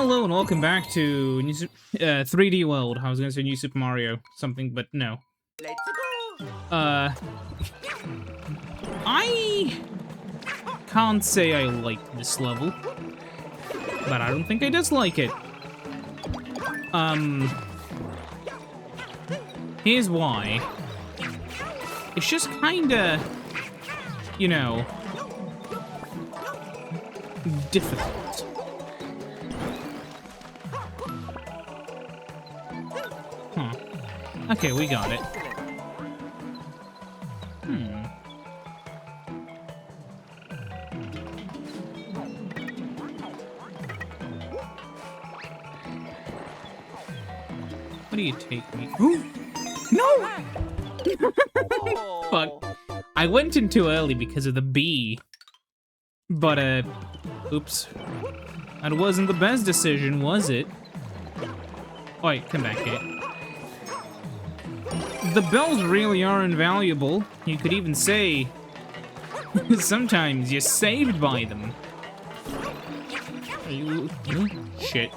Hello and welcome back to 3D World. I was gonna say New Super Mario something, but no. Let's go. I can't say I like this level, but I don't think I dislike it. Here's why. It's just kinda, you know, difficult. Huh. Okay, we got it. What do you take me? Ooh! No! Fuck. I went in too early because of the bee. But, oops. That wasn't the best decision, was it? Oh, wait, come back here. The bells really are invaluable. You could even say sometimes you're saved by them. Are you... Shit.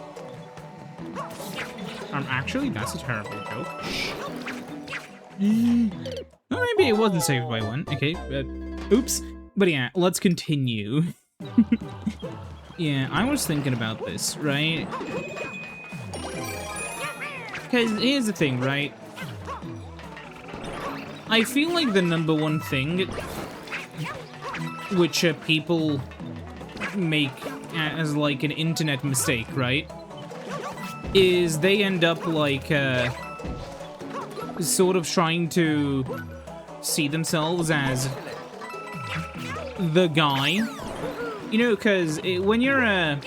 Actually, that's a terrible joke. Well, maybe it wasn't saved by one. Okay, oops. But yeah, let's continue. Yeah, I was thinking about this, right? Because here's the thing, right? I feel like the #1 thing which people make as like an internet mistake, right? Is they end up like sort of trying to see themselves as the guy. You know, because when you're how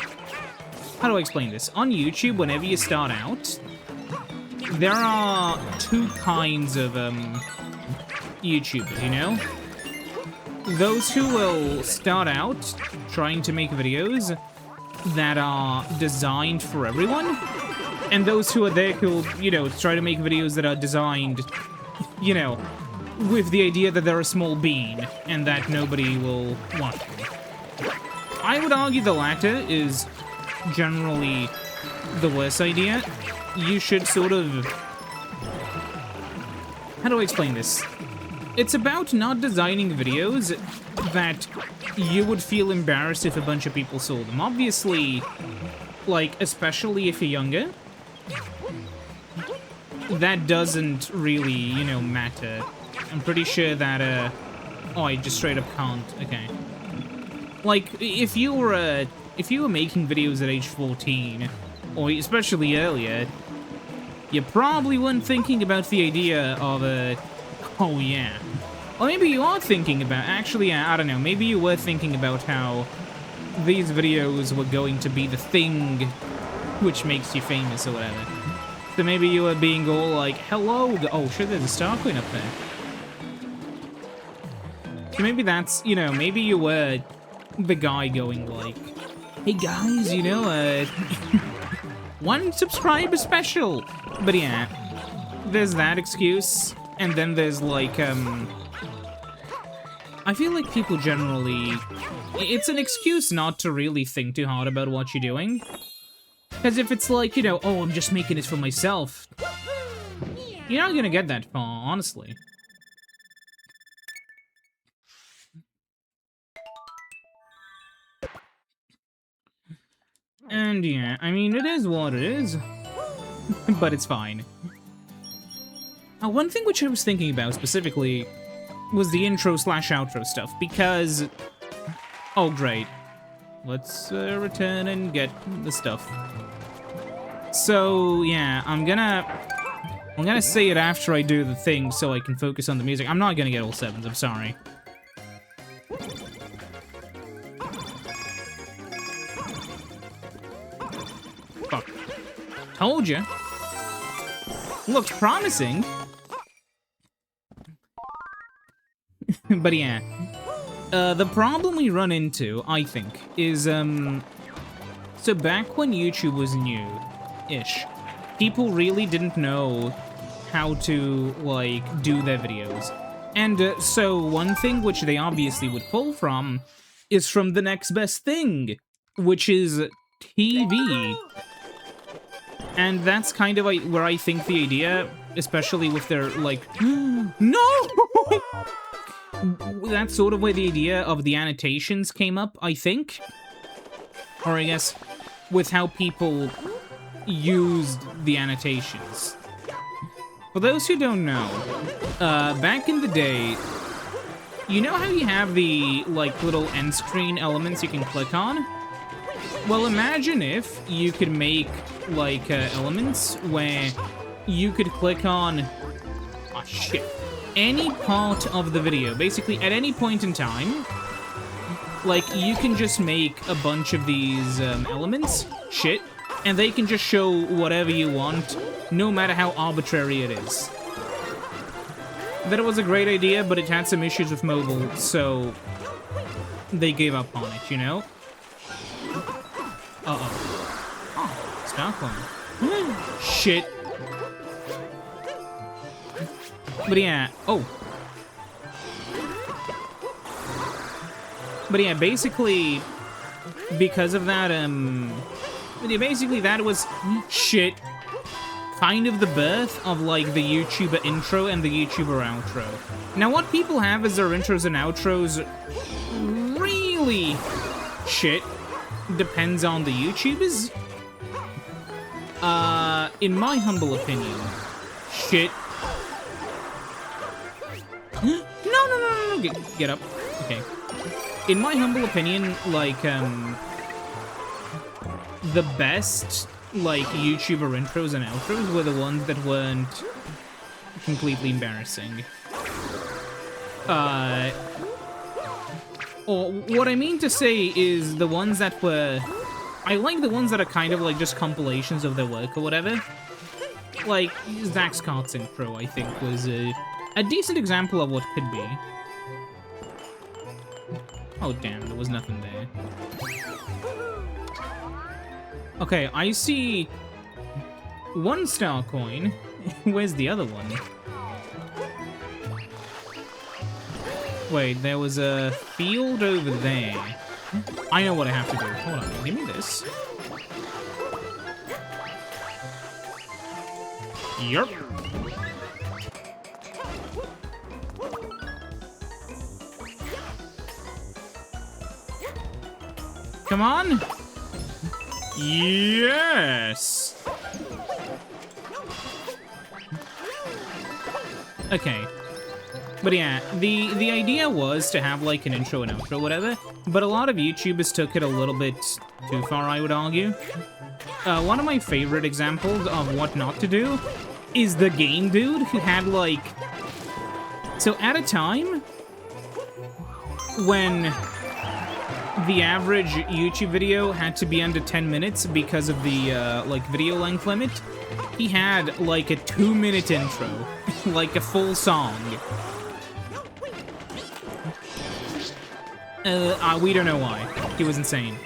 do I explain this? On YouTube, whenever you start out, there are two kinds of YouTubers, you know? Those who will start out trying to make videos that are designed for everyone, and those who are there who'll, you know, try to make videos that are designed, you know, with the idea that they're a small bean and that nobody will watch them. I would argue the latter is generally the worst idea. You should sort of... How do I explain this? It's about not designing videos that you would feel embarrassed if a bunch of people saw them. Obviously, like, especially if you're younger, that doesn't really, you know, matter. I'm pretty sure that, oh, I just straight up can't. Okay. Like, if you were making videos at age 14, or especially earlier, you probably weren't thinking about the idea of, oh yeah. Or maybe you are thinking about, actually, I don't know, maybe you were thinking about how these videos were going to be the thing which makes you famous or whatever. So maybe you were being all like, hello, oh shit, there's a Star Queen up there. So maybe that's, you know, maybe you were the guy going like, hey guys, you know, 1 subscriber special. But yeah, there's that excuse, and then there's like, I feel like people generally, it's an excuse not to really think too hard about what you're doing. Because if it's like, you know, oh, I'm just making this for myself, you're not gonna get that far, honestly. And yeah, I mean, it is what it is, but it's fine. One thing which I was thinking about specifically was the intro/outro stuff, because... Oh, great. Let's return and get the stuff. So, yeah, I'm gonna say it after I do the thing so I can focus on the music. I'm not gonna get all 7s, I'm sorry. Fuck. Told you. Looks promising. But yeah. The problem we run into, I think, is, so back when YouTube was new-ish, people really didn't know how to, like, do their videos. And, so one thing which they obviously would pull from is from the next best thing, which is TV. And that's kind of like where I think the idea, especially with their, like, no! That's sort of where the idea of the annotations came up, I think. Or I guess, with how people used the annotations. For those who don't know, back in the day, you know how you have the, like, little end screen elements you can click on? Well, imagine if you could make, like, elements where you could click on, oh shit, any part of the video, basically at any point in time. Like, you can just make a bunch of these elements, shit, and they can just show whatever you want, no matter how arbitrary it is. That was a great idea, but it had some issues with mobile, so they gave up on it, you know? Uh-oh. Oh, Stockholm. Shit. But yeah, oh. But yeah, basically, because of that, basically that was, shit, kind of the birth of, like, the YouTuber intro and the YouTuber outro. Now, what people have as their intros and outros really, shit, depends on the YouTubers. In my humble opinion, shit. No, get up. Okay. In my humble opinion, like, the best, like, YouTuber intros and outros were the ones that weren't completely embarrassing. Or what I mean to say is the ones that were... I like the ones that are kind of like just compilations of their work or whatever. Like, Zach Scott's intro, I think, was a decent example of what could be. Oh, damn, there was nothing there. Okay, I see one star coin. Where's the other one? Wait, there was a field over there. I know what I have to do. Hold on, give me this. Yup. Come on. Yes. Okay. But yeah, the idea was to have, like, an intro and outro, whatever, but a lot of YouTubers took it a little bit too far, I would argue. One of my favorite examples of what not to do is the Game Dude, who had, like... So, at a time, when the average YouTube video had to be under 10 minutes because of the, like, video length limit, he had, like, a 2-minute intro, like a full song. We don't know why. He was insane.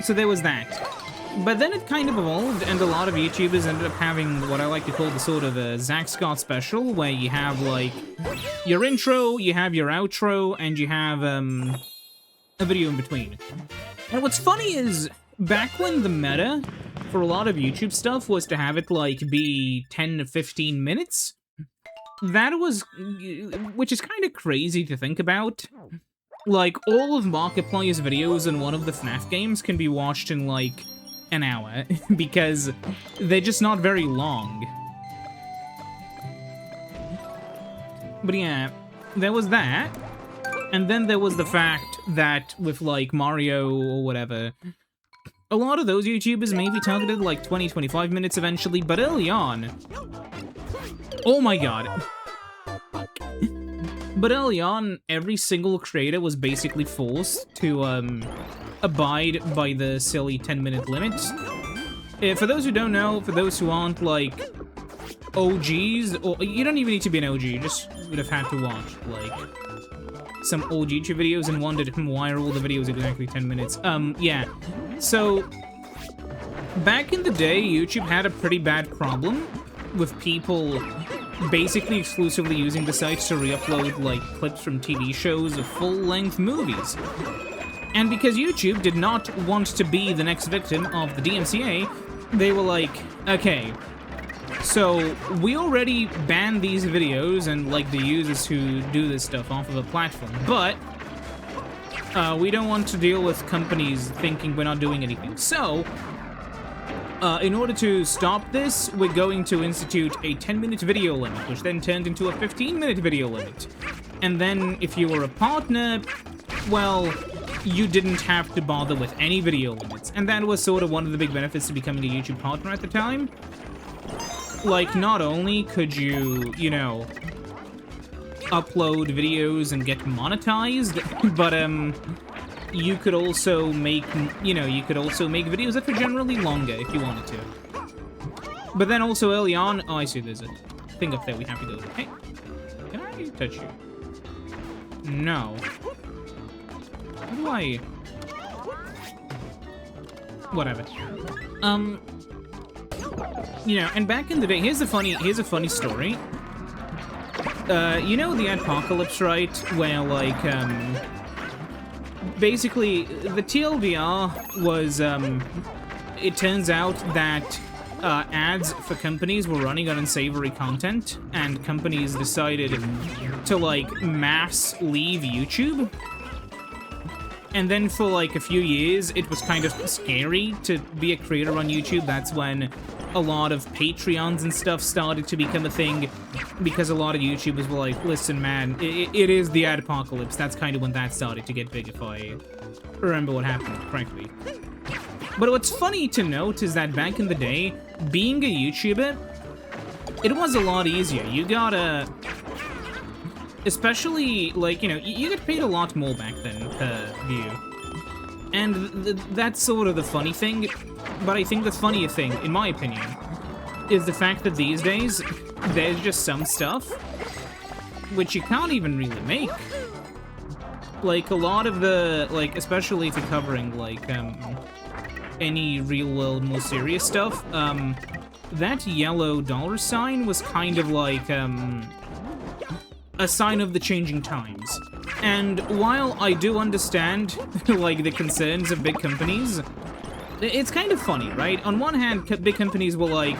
So there was that. But then it kind of evolved, and a lot of YouTubers ended up having what I like to call the sort of a Zach Scott special, where you have, like, your intro, you have your outro, and you have, a video in between. And what's funny is, back when the meta for a lot of YouTube stuff was to have it, like, be 10 to 15 minutes, that was, which is kind of crazy to think about. Like, all of Markiplier's videos in one of the FNAF games can be watched in, like, an hour, because they're just not very long. But yeah, there was that, and then there was the fact that with, like, Mario or whatever, a lot of those YouTubers maybe targeted, like, 20-25 minutes eventually, but early on... Oh my god. But early on, every single creator was basically forced to, abide by the silly 10-minute limit. For those who don't know, for those who aren't, like, OGs, or you don't even need to be an OG, you just would have had to watch, like, some old YouTube videos and wondered, why are all the videos exactly 10 minutes? Yeah. So, back in the day, YouTube had a pretty bad problem with people basically exclusively using the site to re-upload, like, clips from TV shows of full-length movies. And because YouTube did not want to be the next victim of the DMCA, they were like, okay, so we already banned these videos and, like, the users who do this stuff off of a platform, but we don't want to deal with companies thinking we're not doing anything. So, in order to stop this, we're going to institute a 10-minute video limit, which then turned into a 15-minute video limit. And then, if you were a partner, well, you didn't have to bother with any video limits. And that was sort of one of the big benefits to becoming a YouTube partner at the time. Like, not only could you, you know, upload videos and get monetized, but, you could also make, you could also make videos that were generally longer if you wanted to. But then also early on, oh, I see, there's a thing up there we have to go. Hey, can I touch you? No. How do I? Whatever. You know, and back in the day, here's a funny story. You know the Adpocalypse, right? Where, like, basically, the TLDR was, it turns out that ads for companies were running on unsavory content, and companies decided to, like, mass leave YouTube. And then for, like, a few years, it was kind of scary to be a creator on YouTube. That's when a lot of Patreons and stuff started to become a thing, because a lot of YouTubers were like, listen, man, it is the Adpocalypse. That's kind of when that started to get big, if I remember what happened correctly. But what's funny to note is that back in the day, being a YouTuber, it was a lot easier. You gotta... Especially, like, you know, you get paid a lot more back then per view. And that's sort of the funny thing, but I think the funnier thing, in my opinion, is the fact that these days, there's just some stuff which you can't even really make. Like, a lot of the, like, especially if you're covering, like, any real-world, more serious stuff, that yellow dollar sign was kind of like, a sign of the changing times. And while I do understand, like, the concerns of big companies, it's kind of funny, right? On one hand, big companies were like,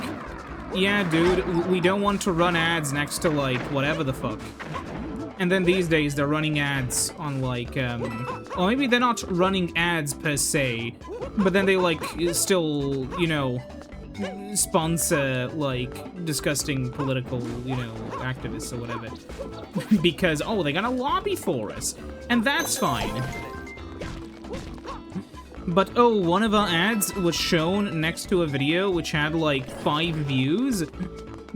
yeah, dude, we don't want to run ads next to, like, whatever the fuck. And then these days, they're running ads on, like, or maybe they're not running ads per se, but then they, like, still, you know, sponsor, like, disgusting political, you know, activists or whatever. Because, oh, they're gonna lobby for us. And that's fine. But, oh, one of our ads was shown next to a video which had, like, 5 views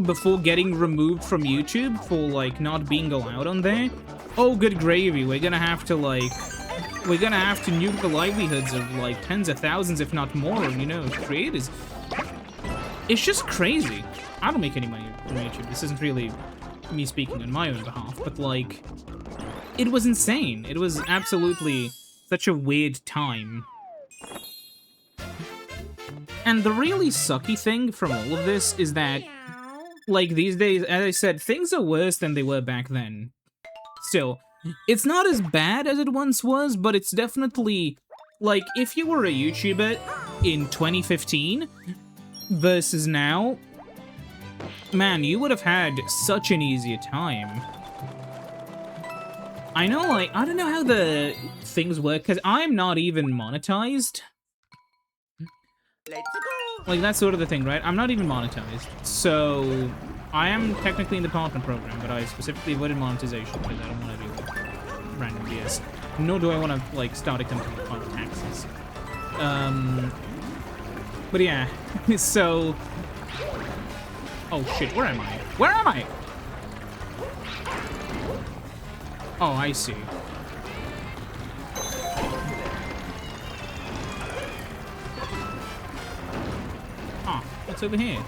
before getting removed from YouTube for, like, not being allowed on there. Oh, good gravy. We're gonna have to, like... We're gonna have to nuke the livelihoods of, like, tens of thousands, if not more, you know, creators. It's just crazy. I don't make any money from YouTube. This isn't really me speaking on my own behalf, but, like, it was insane. It was absolutely such a weird time. And the really sucky thing from all of this is that, like, these days, as I said, things are worse than they were back then. Still, it's not as bad as it once was, but it's definitely, like, if you were a YouTuber in 2015... versus now, man, you would have had such an easier time. I know, like, I don't know how the things work, because I'm not even monetized. Let's go. Like, that's sort of the thing, right? I'm not even monetized. So, I am technically in the partner program, but I specifically avoided monetization because I don't want to do, like, random BS. Nor do I want to, like, start a company with fund taxes. But yeah, so... Oh shit, where am I? Where am I? Oh, I see. Ah, what's over here?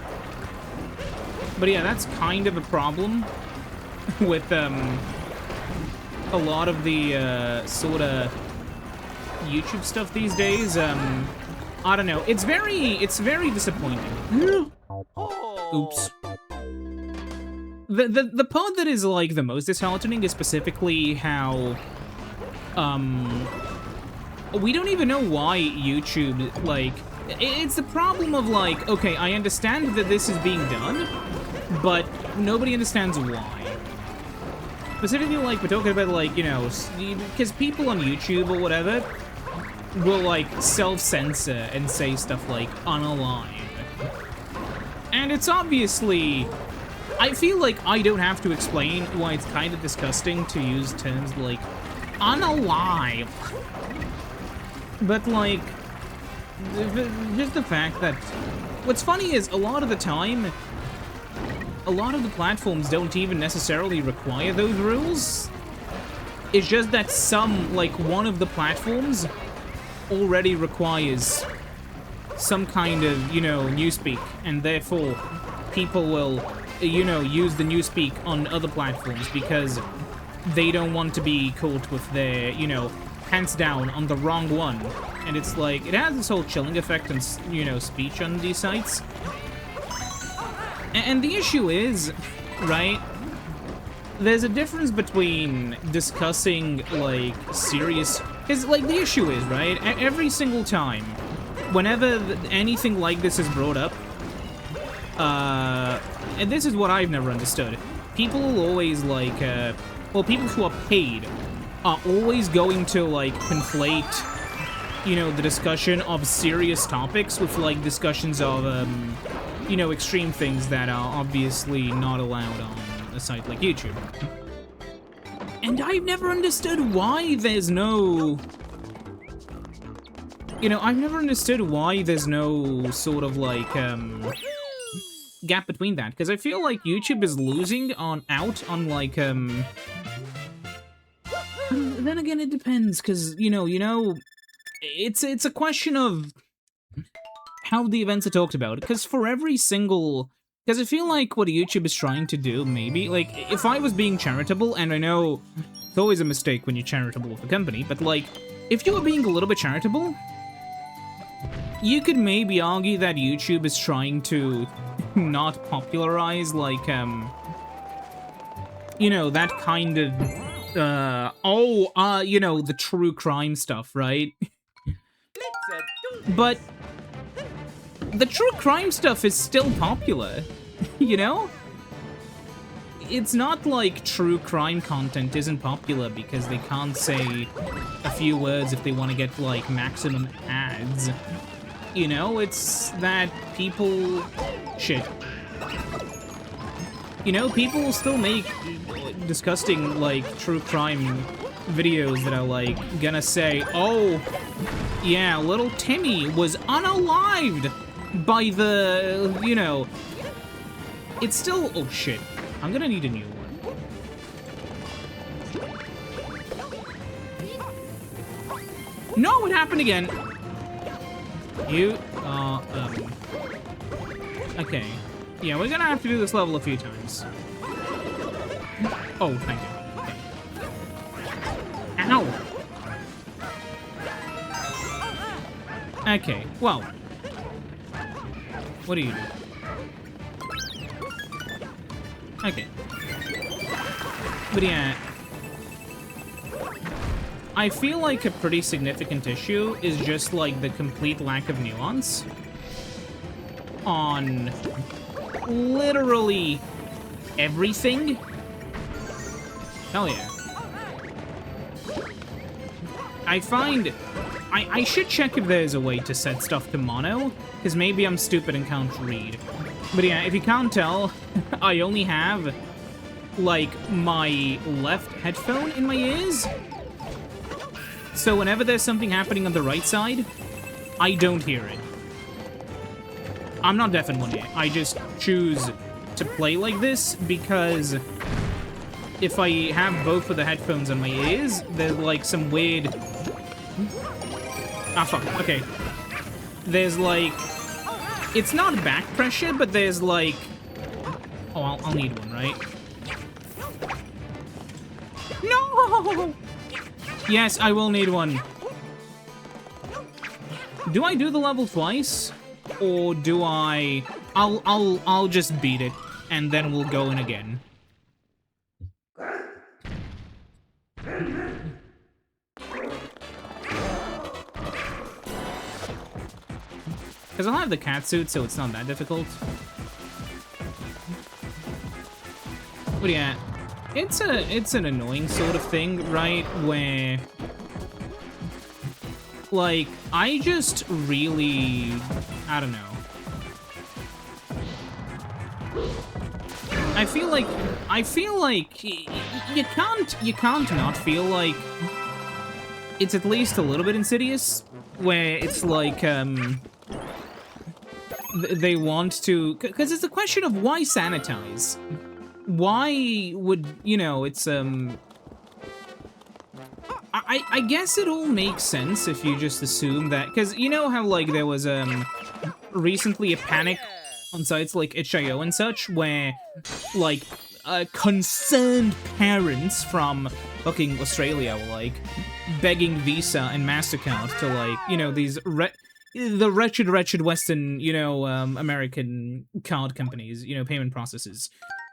But yeah, that's kind of a problem with, a lot of the, sorta YouTube stuff these days. I don't know. It's very disappointing. Oops. The part that is, like, the most disheartening is specifically how, we don't even know why YouTube, like, it's the problem of, like, okay, I understand that this is being done, but nobody understands why. Specifically, like, we're talking about, like, you know, because people on YouTube or whatever will, like, self-censor and say stuff like, unalive. And it's obviously... I feel like I don't have to explain why it's kind of disgusting to use terms like, unalive. But, like, just the fact that... What's funny is, a lot of the time, a lot of the platforms don't even necessarily require those rules. It's just that some, like, one of the platforms already requires some kind of, you know, newspeak, and therefore people will, you know, use the newspeak on other platforms because they don't want to be caught with their, you know, hands down on the wrong one. And it's like, it has this whole chilling effect on, you know, speech on these sites. And the issue is, right, there's a difference between discussing, like, serious... Because, like, the issue is, right, every single time, whenever anything like this is brought up, and this is what I've never understood, people will always, like, well, people who are paid are always going to, like, conflate, you know, the discussion of serious topics with, like, discussions of, you know, extreme things that are obviously not allowed on a site like YouTube. And I've never understood why there's no... You know, I've never understood why there's no sort of, like, gap between that. Because I feel like YouTube is losing out on, like, then again, it depends, because, you know, it's a question of how the events are talked about. Because for every single... Because I feel like what YouTube is trying to do, maybe, like, if I was being charitable, and I know it's always a mistake when you're charitable with a company, but, like, if you were being a little bit charitable, you could maybe argue that YouTube is trying to not popularize, like, you know, that kind of, you know, the true crime stuff, right? But the true crime stuff is still popular, you know? It's not like true crime content isn't popular because they can't say a few words if they want to get, like, maximum ads. You know, it's that people... Shit. You know, people will still make disgusting, like, true crime videos that are, like, gonna say, oh, yeah, little Timmy was unalived by the, you know... It's still... Oh, shit. I'm gonna need a new one. No, it happened again! You are, okay. Yeah, we're gonna have to do this level a few times. Oh, thank you. Okay. Ow! Okay, well. What do you do? Okay. But yeah, I feel like a pretty significant issue is just, like, the complete lack of nuance on literally everything. Hell yeah. I find... I should check if there's a way to set stuff to mono, because maybe I'm stupid and can't read. But yeah, if you can't tell, I only have, like, my left headphone in my ears. So whenever there's something happening on the right side, I don't hear it. I'm not deaf in one ear. I just choose to play like this because if I have both of the headphones on my ears, there's, like, some weird... Ah, fuck. Okay. There's, like... It's not back pressure, but there's, like... Oh, I'll need one, right? No! Yes, I will need one. Do I do the level twice? Or do I... I'll just beat it, and then we'll go in again. Because I'll have the cat suit, so it's not that difficult. But yeah, it's an annoying sort of thing, right? Where, like, I just really, I don't know. I feel like you can't not feel like it's at least a little bit insidious, where it's like, they want to, because it's a question of why sanitize? Why would, you know, it's, I guess it all makes sense if you just assume that, because you know how, like, there was, recently a panic on sites like itch.io and such, where, like, concerned parents from fucking Australia were, like, begging Visa and MasterCard to, like, you know, these the wretched Western, you know, American card companies, you know, payment processes.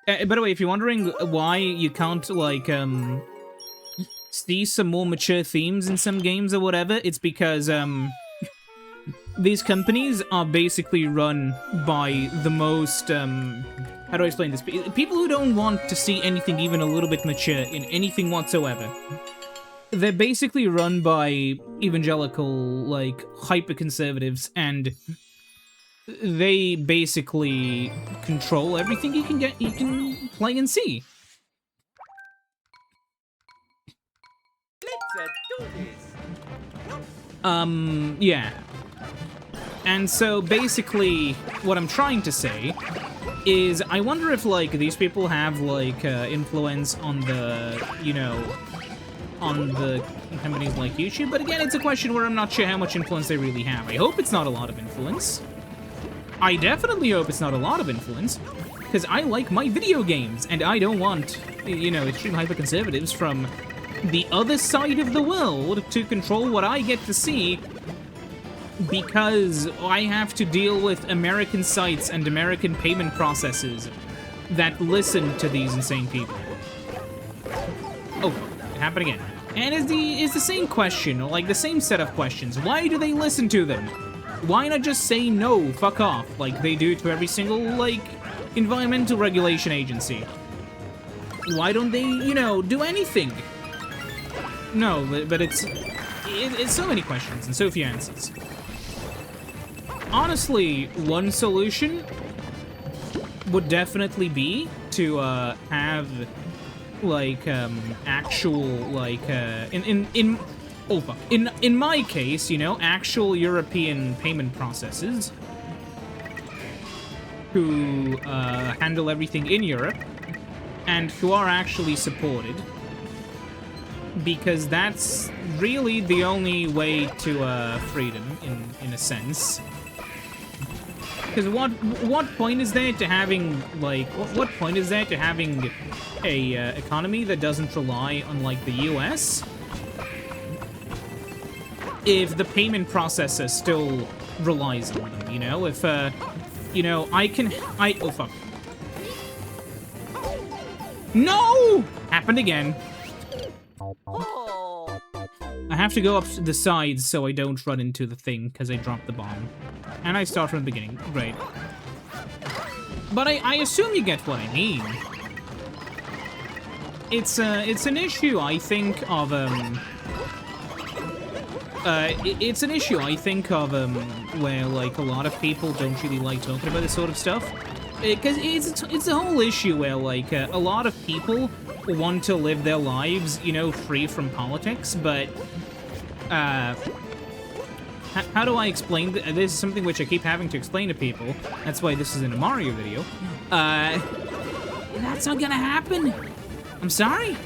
By the way, if you're wondering why you can't, like, see some more mature themes in some games or whatever, it's because, these companies are basically run by the most, how do I explain this? People who don't want to see anything even a little bit mature in anything whatsoever. They're basically run by evangelical, like, hyper-conservatives, and they basically control everything you can play and see. Let's do this. Yeah. And so, basically, what I'm trying to say is, I wonder if, like, these people have, like, influence on the, you know, on the companies like YouTube, but again, it's a question where I'm not sure how much influence they really have. I hope it's not a lot of influence. I definitely hope it's not a lot of influence, because I like my video games, and I don't want, you know, extreme hyper-conservatives from the other side of the world to control what I get to see, because I have to deal with American sites and American payment processes that listen to these insane people. Oh, it happened again. And it's the same question, or like the same set of questions. Why do they listen to them? Why not just say no, fuck off, like they do to every single, like, environmental regulation agency? Why don't they, you know, do anything? No, but it's so many questions and so few answers. Honestly, one solution would definitely be to have, like, actual, like, in my case, you know, actual European payment processes who handle everything in Europe and who are actually supported, because that's really the only way to freedom in a sense. Because what point is there to having, like, what point is there to having a economy that doesn't rely on, like, the US if the payment processor still relies on them, you know? If, you know, oh, fuck. No! Happened again. I have to go up the sides so I don't run into the thing, because I dropped the bomb. And I start from the beginning. Great. But I assume you get what I mean. It's an issue, I think, of, it's an issue, I think, of, where, like, a lot of people don't really like talking about this sort of stuff. Because it's a whole issue where, like, a lot of people want to live their lives, you know, free from politics, but, how do I explain this? This is something which I keep having to explain to people. That's why this isn't a Mario video. That's not gonna happen. I'm sorry.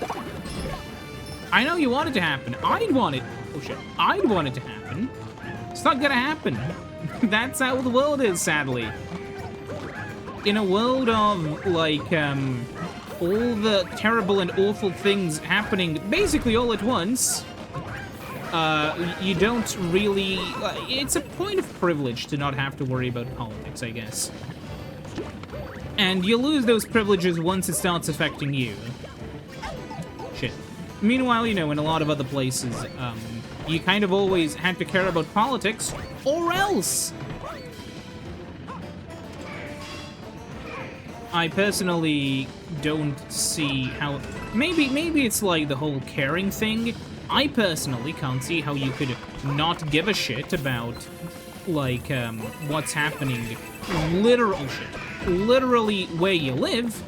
I know you want it to happen. I'd want it. Oh shit. I'd want it to happen. It's not gonna happen. That's how the world is, sadly. In a world of, like, all the terrible and awful things happening basically all at once, you don't really... it's a point of privilege to not have to worry about politics, I guess. And you lose those privileges once it starts affecting you. Shit. Meanwhile, you know, in a lot of other places, you kind of always had to care about politics, or else! I personally don't see how... Maybe it's like the whole caring thing. I personally can't see how you could not give a shit about, like, what's happening. Literal shit. Literally where you live.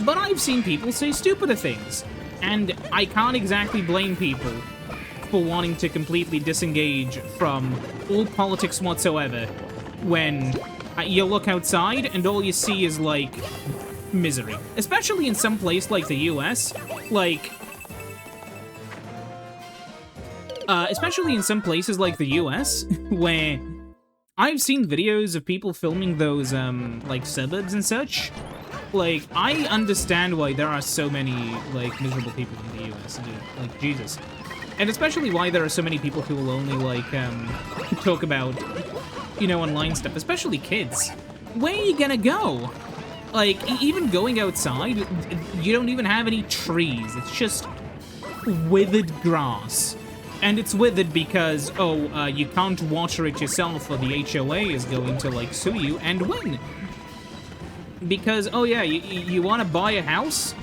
But I've seen people say stupider things. And I can't exactly blame people for wanting to completely disengage from all politics whatsoever when you look outside and all you see is, like, misery. Especially in some place like the US, like... especially in some places like the US, where I've seen videos of people filming those, like, suburbs and such. Like, I understand why there are so many, like, miserable people in the US, dude. Like, Jesus. And especially why there are so many people who will only, like, talk about, you know, online stuff, especially kids. Where are you gonna go? Like, even going outside, you don't even have any trees. It's just withered grass. And it's withered because, you can't water it yourself or the HOA is going to, like, sue you and win. Because, oh yeah, you want to buy a house?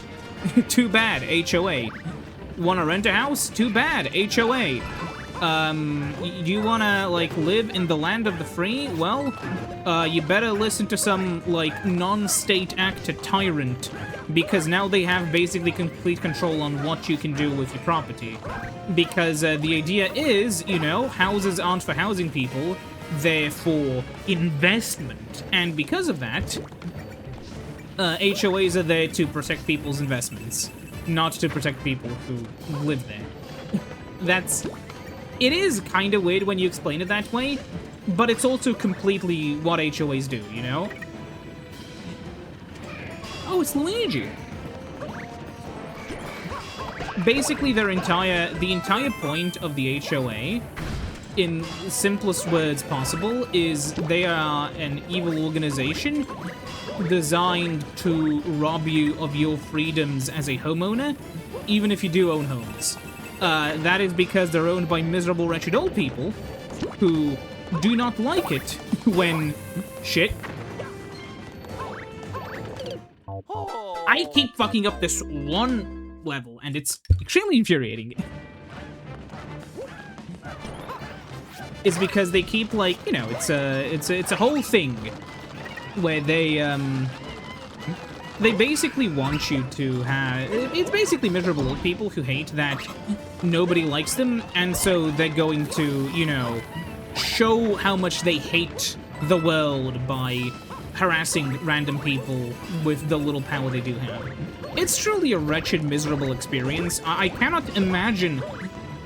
Too bad, HOA. Want to rent a house? Too bad, HOA. You want to, like, live in the land of the free? Well, you better listen to some, like, non-state actor tyrant, because now they have basically complete control on what you can do with your property. Because the idea is, you know, houses aren't for housing people, they're for investment. And because of that, HOAs are there to protect people's investments, not to protect people who live there. It is kind of weird when you explain it that way, but it's also completely what HOAs do, you know? Oh, it's Luigi! Basically, the entire point of the HOA, in the simplest words possible, is they are an evil organization designed to rob you of your freedoms as a homeowner, even if you do own homes. That is because they're owned by miserable, wretched old people who do not like it when... Shit. I keep fucking up this one level, and it's extremely infuriating. It's because they keep, like, you know, it's a whole thing where they basically want you to have... It's basically miserable old people who hate that nobody likes them, and so they're going to, you know, show how much they hate the world by harassing random people with the little power they do have. It's truly a wretched, miserable experience. I cannot imagine,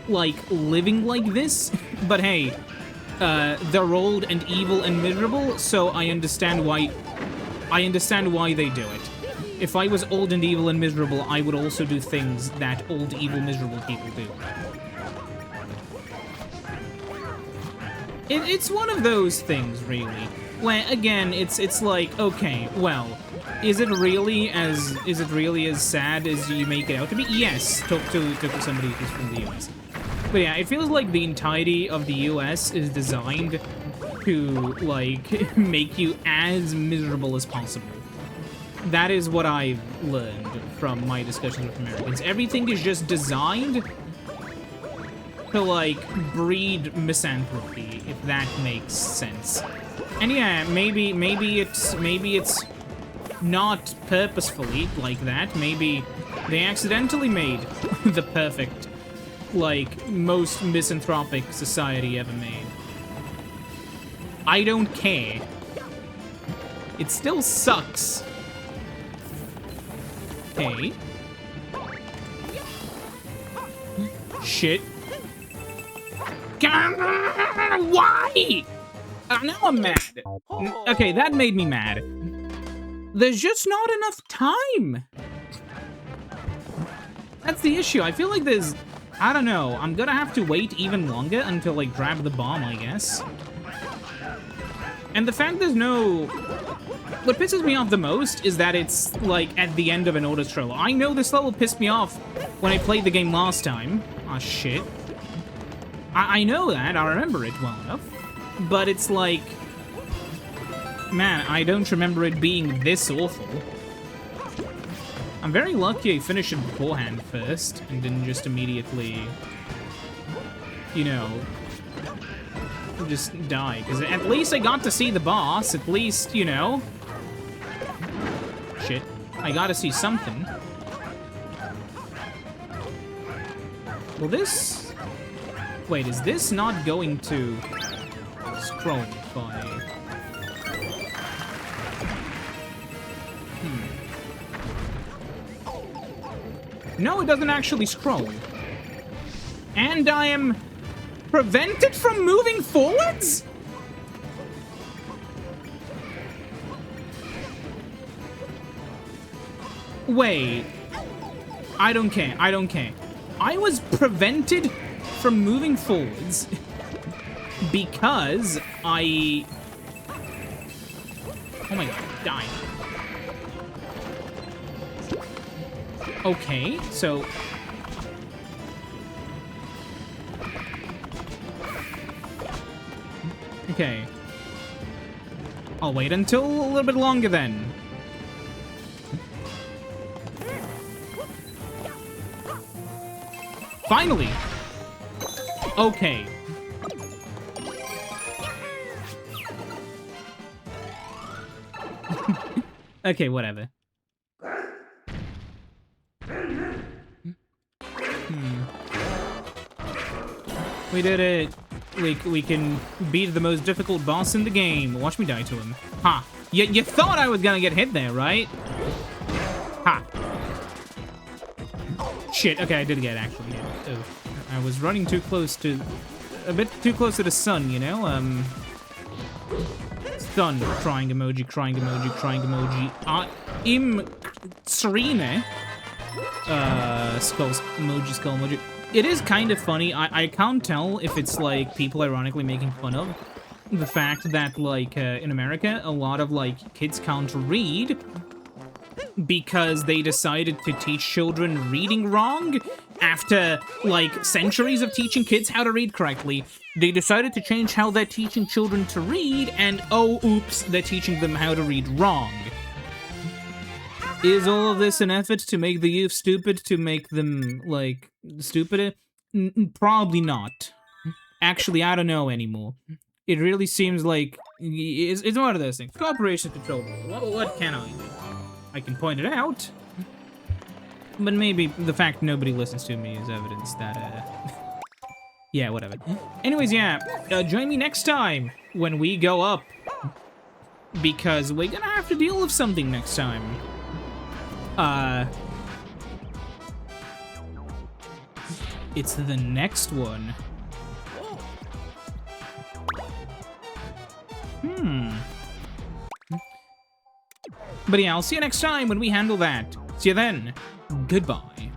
like, living like this, but hey, they're old and evil and miserable, so I understand why they do it. If I was old and evil and miserable, I would also do things that old, evil, miserable people do. It's one of those things, really, where, again, it's like, okay, well, is it really as sad as you make it out to be? Yes, talk to somebody who's from the US. But yeah, it feels like the entirety of the US is designed to, like, make you as miserable as possible. That is what I've learned from my discussions with Americans. Everything is just designed to, like, breed misanthropy, if that makes sense. And yeah, maybe it's not purposefully like that. Maybe they accidentally made the perfect, like, most misanthropic society ever made. I don't care. It still sucks. Okay. Shit. Why? Now I'm mad. Okay, that made me mad. There's just not enough time. That's the issue. I feel like there's... I don't know. I'm gonna have to wait even longer until, like, grab the bomb, I guess. And the fact there's no... What pisses me off the most is that it's, like, at the end of an order stroll. I know this level pissed me off when I played the game last time. Aw, shit. I know that. I remember it well enough. But it's like... Man, I don't remember it being this awful. I'm very lucky I finished it beforehand first, and didn't just immediately, you know, just die. Because at least I got to see the boss, at least, you know. Shit. I gotta see something. Will this... Wait, is this not going to scroll by... No, it doesn't actually scroll. And I am prevented from moving forwards? Wait. I don't care. I don't care. I was prevented from moving forwards because I... Oh my god, die. Okay, so... Okay. I'll wait until a little bit longer then. Finally! Okay. Okay, whatever. We did it. We can beat the most difficult boss in the game. Watch me die to him. Ha! You thought I was gonna get hit there, right? Ha! Shit, okay, I did get actually hit. Oh, I was running too close to... A bit too close to the sun, you know? Stun. Crying emoji, crying emoji, crying emoji. Serena. Skulls. Emoji, skull emoji. It is kind of funny. I can't tell if it's, like, people ironically making fun of the fact that, like, in America, a lot of, like, kids can't read because they decided to teach children reading wrong after, like, centuries of teaching kids how to read correctly. They decided to change how they're teaching children to read, and oh, oops, they're teaching them how to read wrong. Is all of this an effort to make the youth stupid, to make them, like, stupider? Probably not. Actually, I don't know anymore. It really seems like it's one of those things. Cooperation control. What can I do? I can point it out, but maybe the fact nobody listens to me is evidence that, yeah, whatever. Anyways, yeah, join me next time when we go up, because we're gonna have to deal with something next time. It's the next one. But yeah, I'll see you next time when we handle that. See you then. Goodbye.